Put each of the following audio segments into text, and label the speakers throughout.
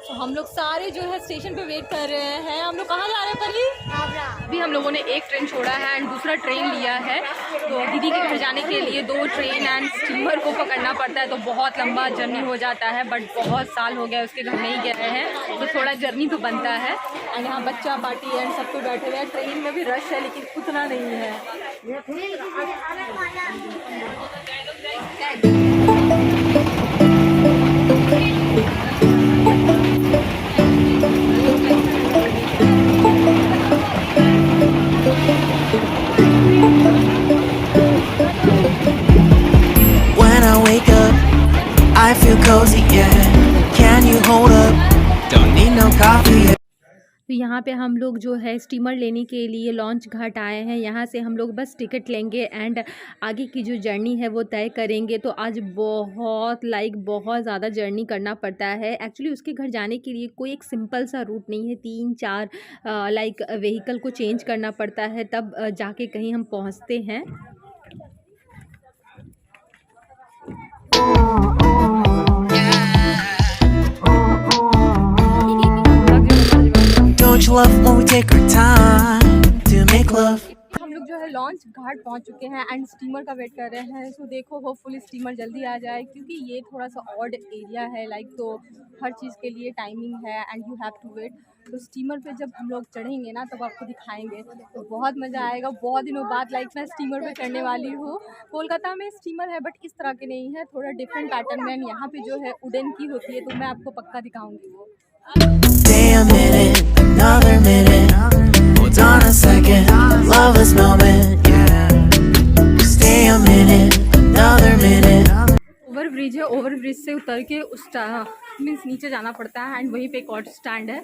Speaker 1: तो हम लोग सारे जो है स्टेशन पे वेट कर रहे हैं। हम लोग कहाँ जा रहे हैं परी? अभी हम लोगों ने एक ट्रेन छोड़ा है एंड दूसरा ट्रेन लिया है। तो दीदी के घर जाने के लिए 2 ट्रेन एंड स्टीमर को पकड़ना पड़ता है, तो बहुत लंबा जर्नी हो जाता है। बट बहुत साल हो गया उसके घर नहीं गए हैं, तो थोड़ा जर्नी तो बनता है। एंड यहाँ बच्चा पार्टी एंड सब तो बैठे हुए हैं। ट्रेन में भी रश है लेकिन उतना नहीं है।
Speaker 2: When I wake up, I feel cozy, yeah. Can you hold up? Don't need no coffee.
Speaker 1: तो यहाँ पे हम लोग जो है स्टीमर लेने के लिए लॉन्च घाट आए हैं। यहाँ से हम लोग बस टिकट लेंगे एंड आगे की जो जर्नी है वो तय करेंगे। तो आज बहुत ज़्यादा जर्नी करना पड़ता है। एक्चुअली उसके घर जाने के लिए कोई एक सिंपल सा रूट नहीं है, 3-4 व्हीकल को चेंज करना पड़ता है, तब जाके कहीं हम पहुँचते हैं।
Speaker 2: Don't you love when we take our time to make love?
Speaker 1: हम लोग जो है लॉन्च घाट पहुंच चुके हैं एंड स्टीमर का वेट कर रहे हैं। सो देखो होपफुली स्टीमर जल्दी आ जाए, क्योंकि ये थोड़ा सा ऑड एरिया है तो हर चीज़ के लिए टाइमिंग है and you have to wait. तो स्टीमर पे जब हम लोग चढ़ेंगे ना तब आपको दिखाएंगे, तो बहुत मज़ा आएगा। बहुत दिनों बाद मैं स्टीमर पे चढ़ने वाली हूँ। कोलकाता में स्टीमर है बट इस तरह के नहीं है, थोड़ा डिफरेंट पैटर्न में। यहाँ पे जो है वुडन की होती है, तो मैं आपको पक्का दिखाऊंगी वो।
Speaker 2: Stay a minute, another minute. Hold on a second, love this moment, yeah. Stay a minute, another minute.
Speaker 1: Over bridge है, ओवर ब्रिज से उतर के उस मीन्स नीचे जाना पड़ता है एंड वहीं पे एक ऑटो स्टैंड है।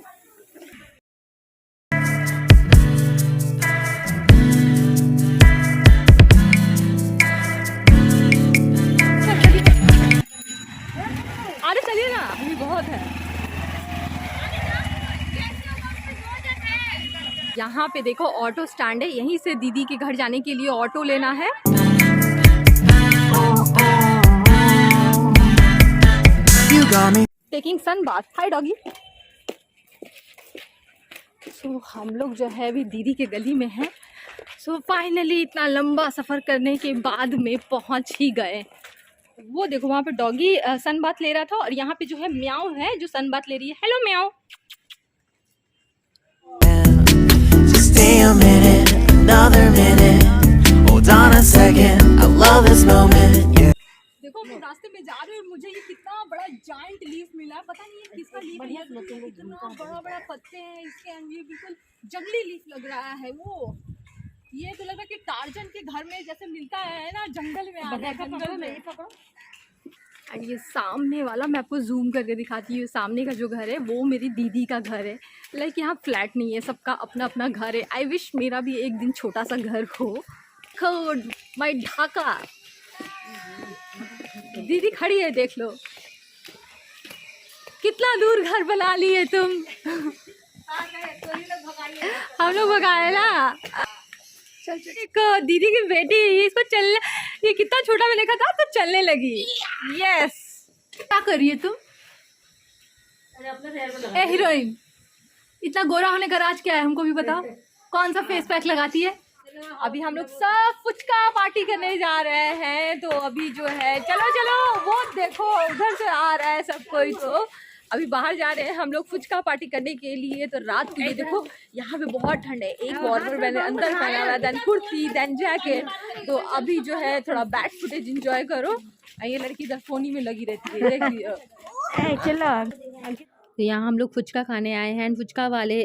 Speaker 1: अरे चलिए ना, अभी बहुत है। यहाँ पे देखो ऑटो स्टैंड है, यहीं से दीदी के घर जाने के लिए ऑटो लेना है।
Speaker 2: You got me.
Speaker 1: Taking sun bath. Hi doggy. So हम लोग जो है अभी दीदी के गली में हैं। सो फाइनली इतना लंबा सफ़र करने के बाद में पहुंच ही गए। वो देखो वहाँ पे डॉगी सन बाथ ले रहा था और यहाँ पे जो है म्याऊ है जो सन बाथ ले रही है। हेलो म्याऊ।
Speaker 2: Just stay a minute, another minute. Hold on a second, I love this moment, yeah.
Speaker 1: देखो हम रास्ते में जा रहे हैं और मुझे ये कितना बड़ा जायंट लीफ मिला, पता नहीं है किसका लीफ है। इतना बड़ा बड़ा पत्ते हैं इसके एंड ये बिल्कुल जंगली लीफ लग रहा है। वो ये तो लग रहा है कि टार्जन के घर में जैसे मिलता है ना, जंगल में आ गया, जंगल में। एंड ये सामने वाला मैं आपको जूम करके दिखाती हूँ। सामने का जो घर है वो मेरी दीदी का घर है। यहाँ फ्लैट नहीं है, सबका अपना अपना घर है। आई विश मेरा भी एक दिन छोटा सा घर हो। माय ढाका। दीदी खड़ी है, देख लो कितना दूर घर बना लिए तुम। हम लोग भगाए ना। एक दीदी की बेटी, इसको चलने, ये कितना छोटा मैं देखा था तो चलने लगी। यस। क्या कर रही है तुम? ए हीरोइन, इतना गोरा होने का राज क्या है हमको भी बताओ। कौन सा फेस पैक लगाती है? अभी हम लोग सब फुचका पार्टी करने जा रहे हैं। तो अभी जो है चलो चलो, वो देखो उधर से आ रहा है सब कोई। तो अभी बाहर जा रहे हैं हम लोग फुचका पार्टी करने के लिए। तो रात को ये देखो यहाँ पे बहुत ठंड है। एक वार्मर मैंने अंदर पहना हुआ, देन कुर्ती, देन जैकेट। तो अभी जो है थोड़ा बैक फुटेज एंजॉय करो। ये लड़की इधर फोनी में लगी रहती है, देख लियो। चलो। तो यहाँ हम लोग फुचका खाने आए हैं एंड फुचका वाले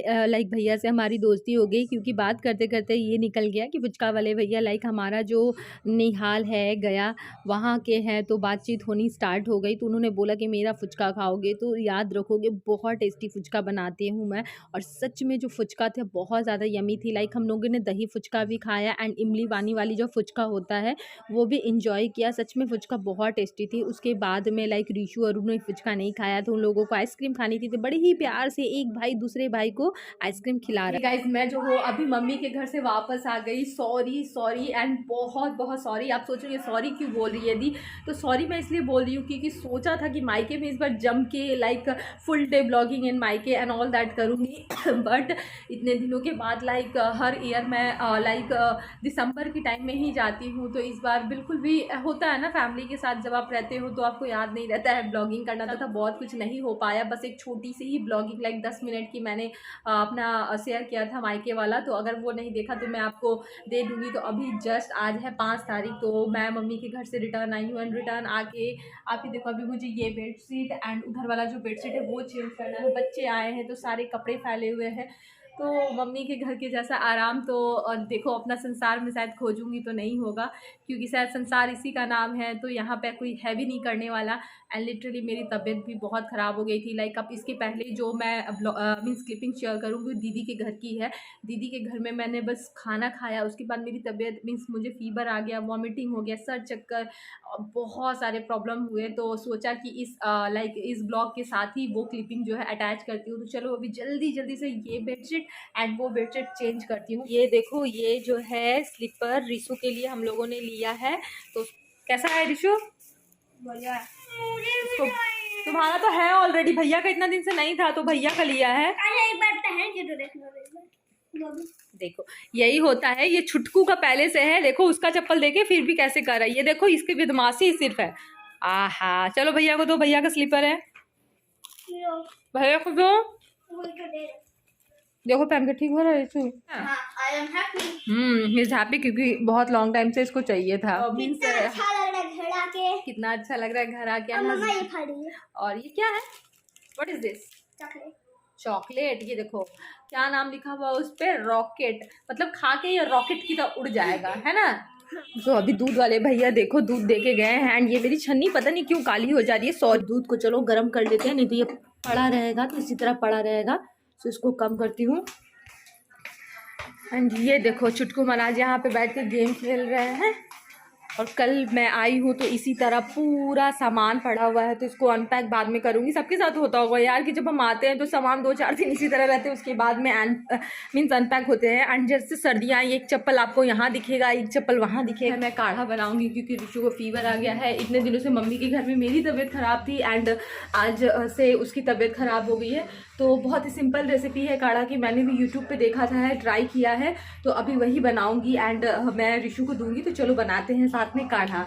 Speaker 1: भैया से हमारी दोस्ती हो गई, क्योंकि बात करते करते ये निकल गया कि फुचका वाले भैया हमारा जो निहाल है गया वहाँ के हैं। तो बातचीत होनी स्टार्ट हो गई। तो उन्होंने बोला कि मेरा फुचका खाओगे तो याद रखोगे बहुत टेस्टी फुचका बनाती हूँ मैं। और सच में जो फुचका थे बहुत ज़्यादा यमी थी। हम लोगों ने दही फुचका भी खाया एंड इमली पानी वाली जो फुचका होता है वो भी इंजॉय किया। सच में फुचका बहुत टेस्टी थी। उसके बाद में रीशू और उन्होंने फुचका नहीं खाया, तो उन लोगों को आइसक्रीम खानी थी, तो बड़े ही प्यार से एक भाई दूसरे भाई को आइसक्रीम खिला रहा है। गाइस मैं जो हूँ अभी मम्मी के घर से वापस आ गई। सॉरी एंड बहुत बहुत सॉरी। आप सोचोगे सॉरी क्यों बोल रही है दी, तो सॉरी मैं इसलिए बोल रही हूँ क्योंकि सोचा था कि मायके में इस बार जम के लाइक फुल डे ब्लॉगिंग इन मायके एंड ऑल दैट करूँगी बट इतने दिनों के बाद लाइक हर ईयर मैं लाइक दिसंबर के टाइम में ही जाती हूँ, तो इस बार बिल्कुल भी होता है ना फैमिली के साथ जब आप रहते हो तो आपको याद नहीं रहता है ब्लॉगिंग करना, तो बहुत कुछ नहीं हो पाया। बस एक छोटी सी ही ब्लॉगिंग लाइक 10 मिनट की मैंने अपना शेयर किया था मायके वाला, तो अगर वो नहीं देखा तो मैं आपको दे दूँगी। तो अभी जस्ट आज है 5 तारीख, तो मैं मम्मी के घर से रिटर्न आई हूँ एंड रिटर्न आके आप ही देखो अभी मुझे ये बेडशीट एंड उधर वाला जो बेडशीट है वो चेंज करना है। बच्चे आए हैं तो सारे कपड़े फैले हुए हैं, तो मम्मी के घर के जैसा आराम तो देखो अपना संसार में शायद खोजूंगी तो नहीं होगा, क्योंकि शायद संसार इसी का नाम है, तो यहाँ पे कोई है भी नहीं करने वाला। एंड लिटरली मेरी तबीयत भी बहुत ख़राब हो गई थी। लाइक अब इसके पहले जो मैं मीन्स क्लिपिंग शेयर करूँगी दीदी के घर की है। दीदी के घर में मैंने बस खाना खाया, उसके बाद मेरी तबीयत मीन्स मुझे फीवर आ गया, वॉमिटिंग हो गया, सर चक्कर, बहुत सारे प्रॉब्लम हुए। तो सोचा कि इस लाइक इस ब्लॉग के साथ ही वो क्लिपिंग जो है अटैच करती हूँ। तो चलो अभी जल्दी से ये बेडशीट एंड वो बेडशीट चेंज करती हूँ। ये देखो ये जो है स्लीपर रिशु के लिए हम लोगों ने लिया है, तो कैसा है रिशु? बढ़िया है। तो तुम्हारा तो है ऑलरेडी, भैया का इतना दिन से नहीं था तो भैया का लिया है।
Speaker 3: एक बार पहन के तो देखना।
Speaker 1: देखो यही होता है, ये छुटकू का पहले से है। देखो उसका चप्पल देखे फिर भी कैसे कर रहा है, ये देखो इसकी बदमाशी सिर्फ है। आहा चलो भैया को दो, भैया का स्लीपर है, भैया को दो। देखो पहन के ठीक हो रहा है Rishu.
Speaker 3: I am happy.
Speaker 1: He is happy क्योंकि बहुत लॉन्ग टाइम से इसको चाहिए था।
Speaker 3: कितना अच्छा लग रहा है घर आके,
Speaker 1: कितना अच्छा लग रहा है घर आके।
Speaker 3: और मम्मा ये खा रही है।
Speaker 1: और ये क्या है? What is this?
Speaker 3: Chocolate.
Speaker 1: Chocolate. ये देखो क्या नाम लिखा हुआ उस पे, रॉकेट, मतलब खा के ये रॉकेट की तरह उड़ जाएगा, है ना। तो अभी दूध वाले भैया देखो दूध दे के गए हैं एंड ये मेरी छन्नी पता नहीं क्यों काली हो जा रही है। सॉरी, दूध को चलो गर्म कर लेते हैं, नहीं तो ये पड़ा रहेगा, तो इसी तरह पड़ा रहेगा, तो इसको कम करती हूँ। एंड ये देखो चुटकू महाराज यहाँ पे बैठ के गेम खेल रहे हैं। और कल मैं आई हूँ तो इसी तरह पूरा सामान पड़ा हुआ है, तो इसको अनपैक बाद में करूँगी। सबके साथ होता होगा यार कि जब हम आते हैं तो सामान 2-4 दिन इसी तरह रहते हैं, उसके बाद में मीन्स अनपैक होते हैं। एंड जैसे सर्दियाँ, एक चप्पल आपको यहाँ दिखेगा, एक चप्पल वहाँ दिखेगा। मैं काढ़ा बनाऊँगी क्योंकि रिशु को फीवर आ गया है। इतने दिनों से मम्मी के घर में मेरी तबीयत ख़राब थी एंड आज से उसकी तबीयत ख़राब हो गई है, तो बहुत ही सिंपल रेसिपी है काढ़ा की, मैंने भी यूट्यूब पे देखा था, ट्राई किया है, तो अभी वही बनाऊंगी एंड मैं रिशु को दूंगी। तो चलो बनाते हैं साथ में काढ़ा।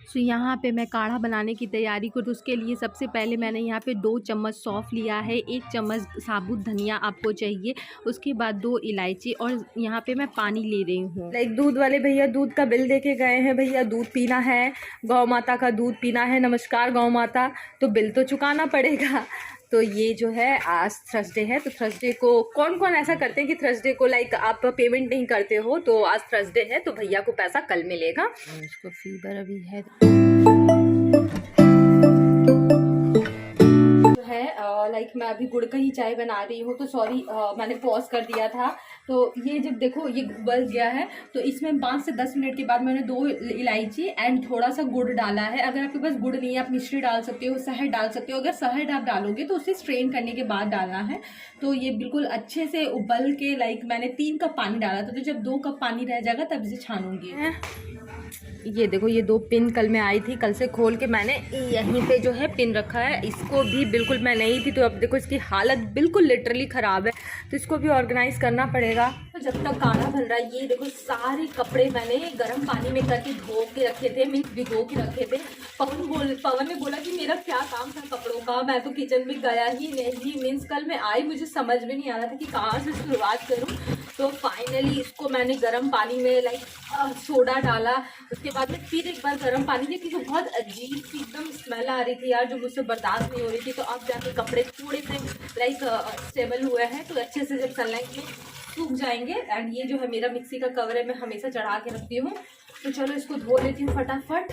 Speaker 1: सो यहाँ पे मैं काढ़ा बनाने की तैयारी करूँ, तो उसके लिए सबसे पहले मैंने यहाँ पे 2 चम्मच सौंफ लिया है, 1 चम्मच साबुत धनिया आपको चाहिए, उसके बाद 2 इलायची, और यहाँ पे मैं पानी ले रही हूँ। लाइक दूध वाले भैया दूध का बिल दे के गए हैं, भैया दूध पीना है, गौ माता का दूध पीना है, नमस्कार गौ माता, तो बिल तो चुकाना पड़ेगा। तो ये जो है आज थर्सडे है, तो थर्सडे को कौन कौन ऐसा करते हैं कि थर्सडे को लाइक आप पेमेंट नहीं करते हो, तो आज थर्सडे है तो भैया को पैसा कल मिलेगा। इसको फीवर अभी है लाइक मैं अभी गुड़ का ही चाय बना रही हूँ, तो सॉरी मैंने पॉज कर दिया था। तो ये जब देखो ये उबल गया है, तो इसमें 5 से 10 मिनट के बाद मैंने 2 इलायची एंड थोड़ा सा गुड़ डाला है। अगर आपके पास गुड़ नहीं है आप मिश्री डाल सकते हो, शहद डाल सकते हो। अगर शहद आप डालोगे तो उसे स्ट्रेन करने के बाद डालना है। तो ये बिल्कुल अच्छे से उबल के लाइक मैंने 3 कप पानी डाला था, तो जब 2 कप पानी रह जाएगा तब इसे छानूंगी। ये देखो ये 2 पिन कल मैं आई थी, कल से खोल के मैंने यहीं पे जो है पिन रखा है, इसको भी बिल्कुल मैं नहीं थी, तो अब देखो इसकी हालत बिल्कुल लिटरली ख़राब है, तो इसको भी ऑर्गेनाइज करना पड़ेगा। तो जब तक काढ़ा बन रहा है, ये देखो सारे कपड़े मैंने गर्म पानी में करके धो के रखे थे, मीन्स भिगो के रखे थे। पवन ने बोला कि मेरा क्या काम था कपड़ों का, मैं तो किचन में गया ही नहीं। मीन्स कल मैं आई, मुझे समझ में नहीं आ रहा था कि कहाँ से शुरुआत करूँ, तो फाइनली इसको मैंने गर्म पानी में लाइक सोडा डाला, उसके बाद में फिर एक बार गर्म पानी में, क्योंकि बहुत अजीब सी एकदम स्मेल आ रही थी यार, जो मुझसे बर्दाश्त नहीं हो रही थी। तो अब जाके कपड़े थोड़े से लाइक स्टेबल हुए हैं, तो अच्छे से जब सनलाइट में सूख जाएंगे। एंड ये जो है मेरा मिक्सी का कवर है, मैं हमेशा चढ़ा के रखती हूँ। तो चलो इसको धो लेती हूँ फटाफट।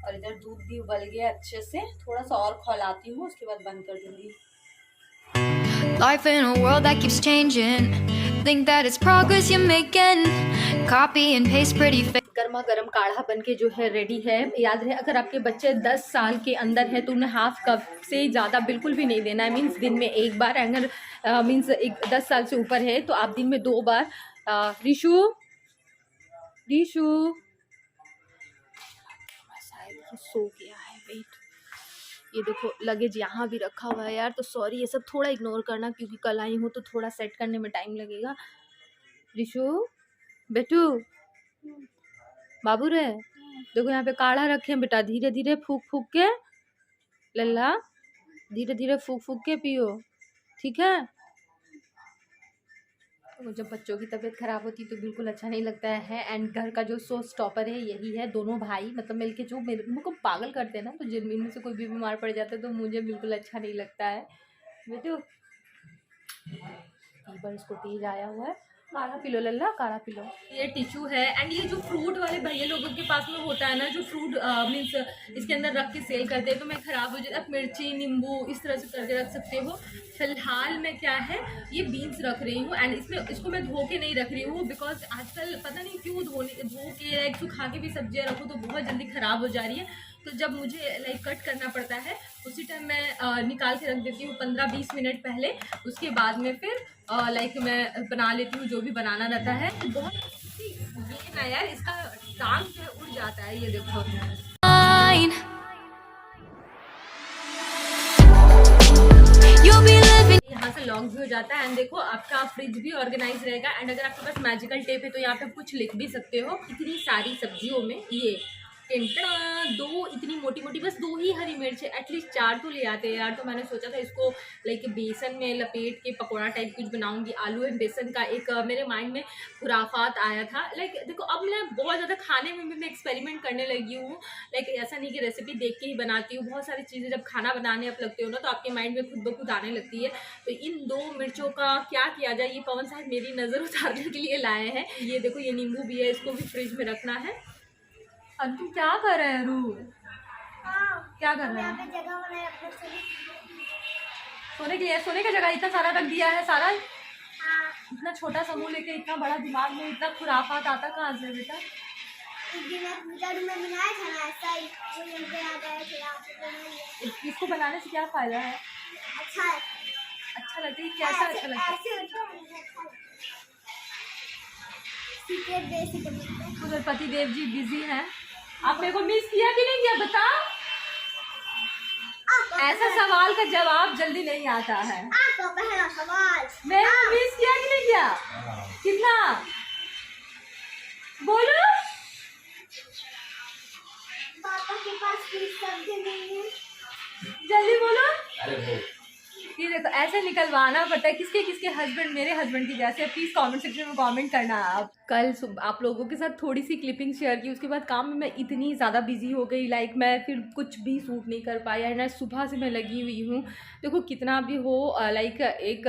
Speaker 1: और इधर दूध भी उबल गया अच्छे से, थोड़ा सा और खौलाती हूँ, उसके बाद बंद कर दूँगी।
Speaker 4: Life in a world that keeps changing. Think that it's progress you're making. Copy and paste pretty
Speaker 1: गर्मा गर्म काढ़ा बन के जो है रेडी है। याद रहे अगर आपके बच्चे 10 साल के अंदर है तो उन्हें हाफ कप से ज़्यादा बिल्कुल भी नहीं देना है। मीन्स दिन में एक बार, अगर मीन्स 10 साल से ऊपर है तो आप दिन में 2 बार। रिशु शायद सो गया है। वेट, ये देखो लगेज यहाँ भी रखा हुआ है यार, तो सॉरी, ये सब थोड़ा इग्नोर करना क्योंकि कल आई हूँ तो थोड़ा सेट करने में टाइम लगेगा। रिशु बेटू बाबू रे, देखो यहाँ पे काढ़ा रखे हैं बेटा, धीरे धीरे फूक फूक के, लल्ला धीरे धीरे फूक फूक के पियो, ठीक है। तो जब बच्चों की तबीयत ख़राब होती है तो बिल्कुल अच्छा नहीं लगता है। एंड घर का जो शो स्टॉपर है यही है, दोनों भाई मतलब मिलके जो मेरे को पागल करते हैं ना, तो जिनमें से कोई भी बीमार पड़ जाता है तो मुझे बिल्कुल अच्छा नहीं लगता है। बेटू फीवर इसको तेज आया हुआ है, काढ़ा पी लो लल्ला, काढ़ा पी लो। ये टिश्यू है। एंड ये जो फ्रूट वाले भैया लोगों के पास में होता है ना, जो फ्रूट मीन्स इसके अंदर रख के सेल करते हैं, तो मैं ख़राब हो जाता, मिर्ची नींबू इस तरह से करके रख सकते हो। फिलहाल मैं क्या है ये बीन्स रख रही हूँ। एंड इसमें इसको मैं धो के नहीं रख रही हूँ बिकॉज आजकल पता नहीं क्यों धो के सुखा के भी सब्जियाँ रखो तो बहुत जल्दी ख़राब हो जा रही है। तो जब मुझे लाइक कट करना पड़ता है उसी टाइम मैं निकाल के रख देती हूँ 15-20 मिनट पहले। उसके बाद में फिर लाइक मैं बना लेती हूँ जो भी बनाना रहता है। तो बहुत ये ना यार, इसका टांग जो है उड़ जाता है, ये देखो। यहाँ से लॉन्ग भी हो जाता है। एंड देखो आपका फ्रिज भी ऑर्गेनाइज रहेगा। एंड अगर आपके पास मैजिकल टेप है तो यहाँ पे कुछ लिख भी सकते हो। इतनी सारी सब्जियों में ये दो इतनी मोटी मोटी, बस 2 ही हरी मिर्च है, एटलीस्ट 4 तो ले आते हैं यार। तो मैंने सोचा था इसको लाइक बेसन में लपेट के पकौड़ा टाइप कुछ बनाऊंगी। आलू एंड बेसन का एक मेरे माइंड में खुराफात आया था। लाइक देखो अब मैं बहुत ज़्यादा खाने में भी मैं एक्सपेरिमेंट करने लगी हूँ। लाइक ऐसा नहीं कि रेसिपी देख के ही बनाती हूँ, बहुत सारी चीज़ें जब खाना बनाने आप लगते हो ना तो आपके माइंड में खुद ब खुद आने लगती है। तो इन 2 मिर्चों का क्या किया जाए, ये पवन साहब मेरी नज़र उतारने के लिए लाए हैं। ये देखो ये नींबू भी है, इसको भी फ्रिज में रखना है। अब तू क्या कर रहे हैं रू? क्या कर रहे हैं? सोने के लिए, सोने का जगह इतना सारा रख दिया है सारा। इतना छोटा समूह लेके इतना बड़ा दिमाग में इतना खुराफात आता कहाँ से बेटा? इसको बनाने से क्या फायदा है? अच्छा लगता है। कैसा अच्छा लगता है? उधर पति देव जी बिजी हैं। आप मेरे को मिस किया कि नहीं किया बताओ? ऐसा सवाल का जवाब जल्दी नहीं आता है।
Speaker 3: आपका पहला सवाल,
Speaker 1: मैंने मिस किया कि नहीं किया? कितना बोलो?
Speaker 3: पापा के पास कोई सब्जी नहीं है,
Speaker 1: जल्दी बोलो। अरे ये देखो ऐसे निकलवाना पड़ता है। किसके किसके हस्बैंड मेरे हस्बैंड की जैसे, प्लीज़ कमेंट सेक्शन में कमेंट करना। आप कल आप लोगों के साथ थोड़ी सी क्लिपिंग शेयर की, उसके बाद काम में मैं इतनी ज़्यादा बिजी हो गई, लाइक मैं फिर कुछ भी शूट नहीं कर पाई। एंड सुबह से मैं लगी हुई हूँ। देखो कितना भी हो लाइक एक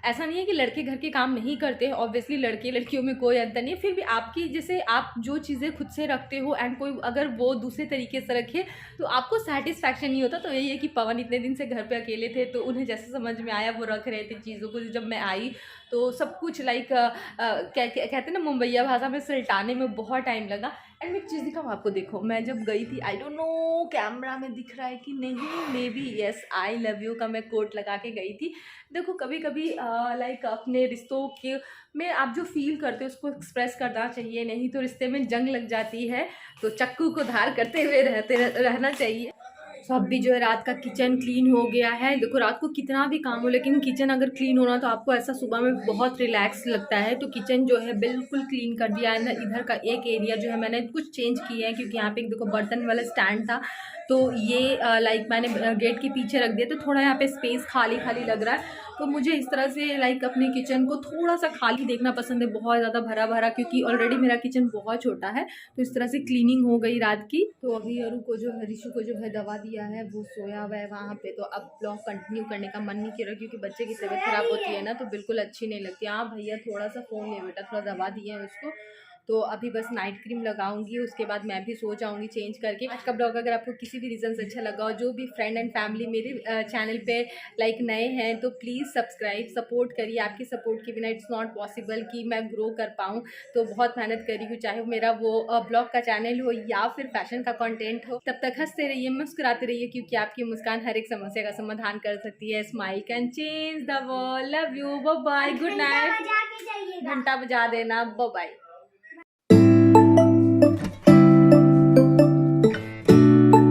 Speaker 1: ऐसा नहीं है कि लड़के घर के काम नहीं करते हैं, ऑब्वियसली लड़के लड़कियों में कोई अंतर नहीं है। फिर भी आपकी जैसे आप जो चीज़ें खुद से रखते हो एंड कोई अगर वो दूसरे तरीके से रखे तो आपको सेटिस्फैक्शन नहीं होता। तो यही है कि पवन इतने दिन से घर पे अकेले थे तो उन्हें जैसे समझ में आया वो रख रहे थे चीज़ों को। जब मैं आई तो सब कुछ लाइक कहते हैं ना मुंबईया भाषा में सल्टाने में बहुत टाइम लगा। एंड मैं एक चीज़ दिखाऊँ आपको, देखो मैं जब गई थी, आई डोंट नो कैमरा में दिख रहा है कि नहीं, may be yes, I love you का मैं कोट लगा के गई थी। देखो कभी कभी लाइक अपने रिश्तों के में आप जो फील करते हो उसको एक्सप्रेस करना चाहिए, नहीं तो रिश्ते में जंग लग जाती है। तो चक्कू को धार करते हुए रहना चाहिए। तो अब भी जो है रात का किचन क्लीन हो गया है। देखो रात को कितना भी काम हो लेकिन किचन अगर क्लीन होना तो आपको ऐसा सुबह में बहुत रिलैक्स लगता है। तो किचन जो है बिल्कुल क्लीन कर दिया है ना। इधर का एक एरिया जो है मैंने कुछ चेंज किया है क्योंकि यहाँ पे एक देखो बर्तन वाला स्टैंड था तो ये लाइक मैंने गेट के पीछे रख दिया, तो थोड़ा यहाँ पे स्पेस खाली खाली लग रहा है। तो मुझे इस तरह से लाइक अपने किचन को थोड़ा सा खाली देखना पसंद है, बहुत ज़्यादा भरा भरा, क्योंकि ऑलरेडी मेरा किचन बहुत छोटा है। तो इस तरह से क्लीनिंग हो गई रात की। तो अभी अरु को जो है, ऋषु को जो है दवा दिया है, वो सोया हुआ है वहाँ पे। तो अब ब्लॉग कंटिन्यू करने का मन नहीं किया क्योंकि बच्चे की तबीयत खराब होती है ना तो बिल्कुल अच्छी नहीं लगती। हाँ भैया थोड़ा सा फ़ोन ले बेटा, थोड़ा दवा दिए है उसको तो अभी बस नाइट क्रीम लगाऊंगी, उसके बाद मैं भी सो जाऊंगी चेंज करके। आज का ब्लॉग अगर आपको किसी भी रीज़न से अच्छा लगा हो, जो भी फ्रेंड एंड फैमिली मेरे चैनल पे लाइक नए हैं, तो प्लीज़ सब्सक्राइब सपोर्ट करिए। आपकी सपोर्ट के बिना इट्स नॉट पॉसिबल कि मैं ग्रो कर पाऊँ। तो बहुत मेहनत करी हूँ, चाहे वो मेरा वो ब्लॉग का चैनल हो या फिर फैशन का कंटेंट हो। तब तक हंसते रहिए, मुस्कुराते रहिए, क्योंकि आपकी मुस्कान हर एक समस्या का समाधान कर सकती है। Smile can change the world. Love you, bye bye, good night.
Speaker 3: बजा के जाइएगा।
Speaker 1: घंटा बजा देना, बाय बाय।